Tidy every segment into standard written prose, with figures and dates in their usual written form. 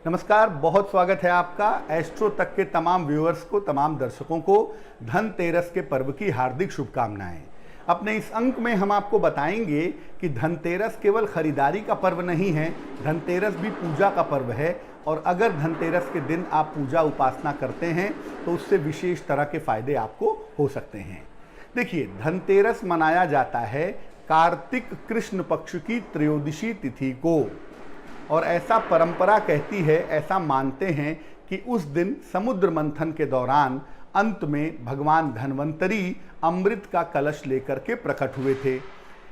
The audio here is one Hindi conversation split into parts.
नमस्कार, बहुत स्वागत है आपका। एस्ट्रो तक के तमाम व्यूअर्स को, तमाम दर्शकों को धनतेरस के पर्व की हार्दिक शुभकामनाएं। अपने इस अंक में हम आपको बताएंगे कि धनतेरस केवल खरीदारी का पर्व नहीं है, धनतेरस भी पूजा का पर्व है। और अगर धनतेरस के दिन आप पूजा उपासना करते हैं तो उससे विशेष तरह के फायदे आपको हो सकते हैं। देखिए, धनतेरस मनाया जाता है कार्तिक कृष्ण पक्ष की त्रयोदशी तिथि को, और ऐसा परंपरा कहती है, ऐसा मानते हैं कि उस दिन समुद्र मंथन के दौरान अंत में भगवान धन्वंतरी अमृत का कलश लेकर के प्रकट हुए थे।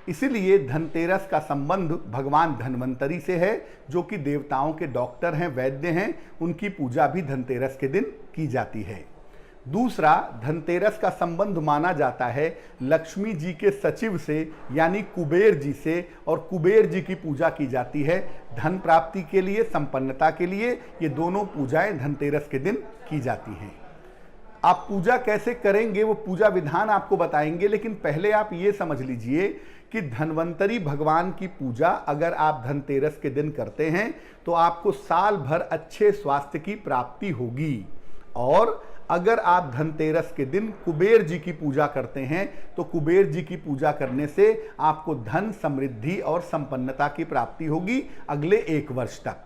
इसीलिए धनतेरस का संबंध भगवान धन्वंतरी से है, जो कि देवताओं के डॉक्टर हैं, वैद्य हैं। उनकी पूजा भी धनतेरस के दिन की जाती है। दूसरा, धनतेरस का संबंध माना जाता है लक्ष्मी जी के सचिव से, यानी कुबेर जी से, और कुबेर जी की पूजा की जाती है धन प्राप्ति के लिए, संपन्नता के लिए। ये दोनों पूजाएं धनतेरस के दिन की जाती हैं। आप पूजा कैसे करेंगे वो पूजा विधान आपको बताएंगे, लेकिन पहले आप ये समझ लीजिए कि धन्वंतरी भगवान की पूजा अगर आप धनतेरस के दिन करते हैं तो आपको साल भर अच्छे स्वास्थ्य की प्राप्ति होगी। और अगर आप धनतेरस के दिन कुबेर जी की पूजा करते हैं तो कुबेर जी की पूजा करने से आपको धन, समृद्धि और संपन्नता की प्राप्ति होगी अगले 1 वर्ष तक।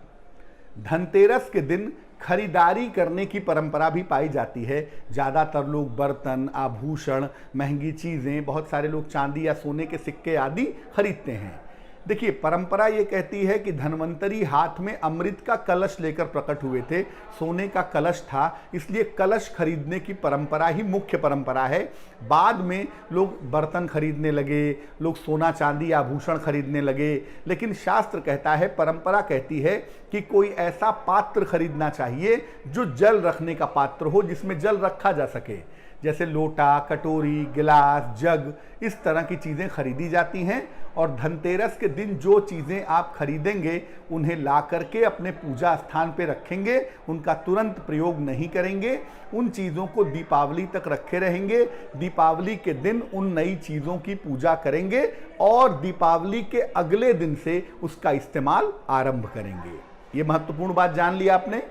धनतेरस के दिन खरीदारी करने की परंपरा भी पाई जाती है। ज़्यादातर लोग बर्तन, आभूषण, महंगी चीज़ें, बहुत सारे लोग चांदी या सोने के सिक्के आदि खरीदते हैं। देखिए, परंपरा ये कहती है कि धन्वंतरी हाथ में अमृत का कलश लेकर प्रकट हुए थे। सोने का कलश था, इसलिए कलश खरीदने की परंपरा ही मुख्य परंपरा है। बाद में लोग बर्तन खरीदने लगे, लोग सोना चांदी आभूषण खरीदने लगे। लेकिन शास्त्र कहता है, परंपरा कहती है कि कोई ऐसा पात्र खरीदना चाहिए जो जल रखने का पात्र हो, जिसमें जल रखा जा सके। जैसे लोटा, कटोरी, गिलास, जग, इस तरह की चीज़ें खरीदी जाती हैं। और धनतेरस के दिन जो चीज़ें आप खरीदेंगे उन्हें ला करके अपने पूजा स्थान पे रखेंगे, उनका तुरंत प्रयोग नहीं करेंगे। उन चीज़ों को दीपावली तक रखे रहेंगे। दीपावली के दिन उन नई चीज़ों की पूजा करेंगे और दीपावली के अगले दिन से उसका इस्तेमाल आरंभ करेंगे। ये महत्वपूर्ण बात जान ली आपने।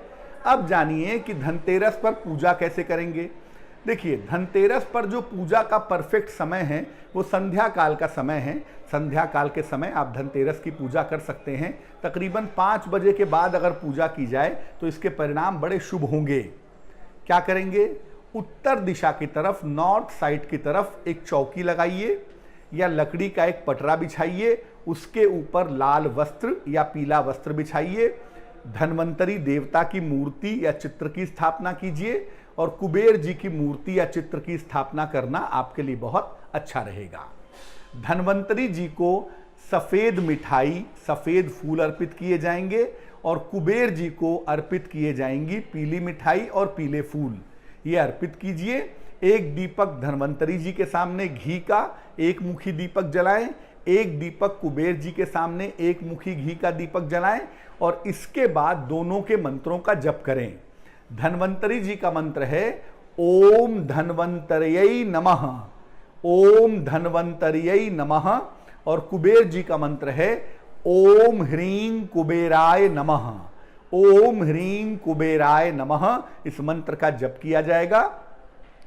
अब जानिए कि धनतेरस पर पूजा कैसे करेंगे। देखिए, धनतेरस पर जो पूजा का परफेक्ट समय है वो संध्या काल का समय है। संध्या काल के समय आप धनतेरस की पूजा कर सकते हैं। तकरीबन 5 बजे के बाद अगर पूजा की जाए तो इसके परिणाम बड़े शुभ होंगे। क्या करेंगे? उत्तर दिशा की तरफ, नॉर्थ साइड की तरफ एक चौकी लगाइए या लकड़ी का एक पटरा बिछाइए। उसके ऊपर लाल वस्त्र या पीला वस्त्र बिछाइए। धन्वंतरी देवता की मूर्ति या चित्र की स्थापना कीजिए और कुबेर जी की मूर्ति या चित्र की स्थापना करना आपके लिए बहुत अच्छा रहेगा। धन्वंतरी जी को सफ़ेद मिठाई, सफ़ेद फूल अर्पित किए जाएंगे और कुबेर जी को अर्पित किए जाएंगी पीली मिठाई और पीले फूल। ये अर्पित कीजिए। एक दीपक धन्वंतरी जी के सामने घी का एक मुखी दीपक जलाएं। एक दीपक कुबेर जी के सामने एक मुखी घी का दीपक जलाएं और इसके बाद दोनों के मंत्रों का जप करें। धन्वंतरी जी का मंत्र है ओम धन्वंतरयै नमः, ओम धन्वंतरयै नमः। और कुबेर जी का मंत्र है ओम ह्रीं कुबेराय नमः, ओम ह्रीं कुबेराय नमः। इस मंत्र का जप किया जाएगा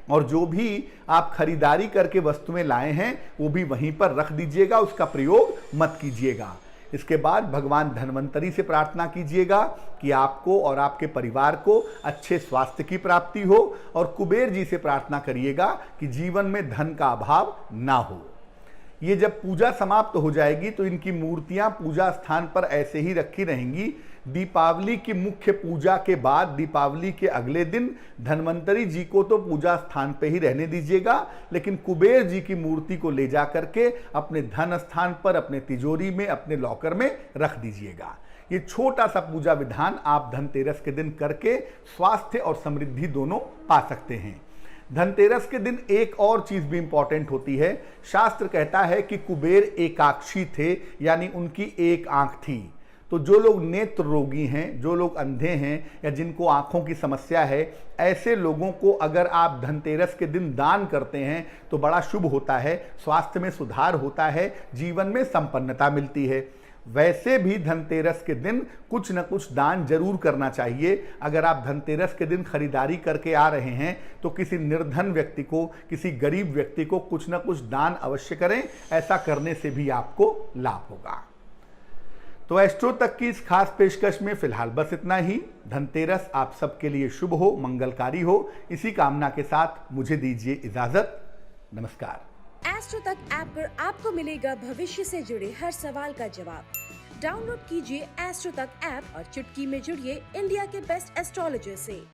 और जो भी आप खरीदारी करके वस्तुएं लाए हैं वो भी वहीं पर रख दीजिएगा, उसका प्रयोग मत कीजिएगा। इसके बाद भगवान धन्वंतरी से प्रार्थना कीजिएगा कि आपको और आपके परिवार को अच्छे स्वास्थ्य की प्राप्ति हो, और कुबेर जी से प्रार्थना करिएगा कि जीवन में धन का अभाव ना हो। ये जब पूजा समाप्त हो जाएगी तो इनकी मूर्तियां पूजा स्थान पर ऐसे ही रखी रहेंगी। दीपावली की मुख्य पूजा के बाद दीपावली के अगले दिन धन्वंतरी जी को तो पूजा स्थान पे ही रहने दीजिएगा, लेकिन कुबेर जी की मूर्ति को ले जा करके अपने धन स्थान पर, अपने तिजोरी में, अपने लॉकर में रख दीजिएगा। ये छोटा सा पूजा विधान आप धनतेरस के दिन करके स्वास्थ्य और समृद्धि दोनों पा सकते हैं। धनतेरस के दिन एक और चीज भी इंपॉर्टेंट होती है। शास्त्र कहता है कि कुबेर एकाक्षी थे, यानी उनकी एक आंख थी। तो जो लोग नेत्र रोगी हैं, जो लोग अंधे हैं या जिनको आंखों की समस्या है, ऐसे लोगों को अगर आप धनतेरस के दिन दान करते हैं तो बड़ा शुभ होता है, स्वास्थ्य में सुधार होता है, जीवन में संपन्नता मिलती है। वैसे भी धनतेरस के दिन कुछ न कुछ दान जरूर करना चाहिए। अगर आप धनतेरस के दिन खरीदारी करके आ रहे हैं तो किसी निर्धन व्यक्ति को, किसी गरीब व्यक्ति को कुछ न कुछ दान अवश्य करें। ऐसा करने से भी आपको लाभ होगा। तो एस्ट्रो तक की इस खास पेशकश में फिलहाल बस इतना ही। धनतेरस आप सबके लिए शुभ हो, मंगलकारी हो, इसी कामना के साथ मुझे दीजिए इजाजत। नमस्कार। एस्ट्रो तक ऐप पर आपको मिलेगा भविष्य से जुड़े हर सवाल का जवाब। डाउनलोड कीजिए एस्ट्रो तक ऐप और चुटकी में जुड़िए इंडिया के बेस्ट एस्ट्रोलॉजर से।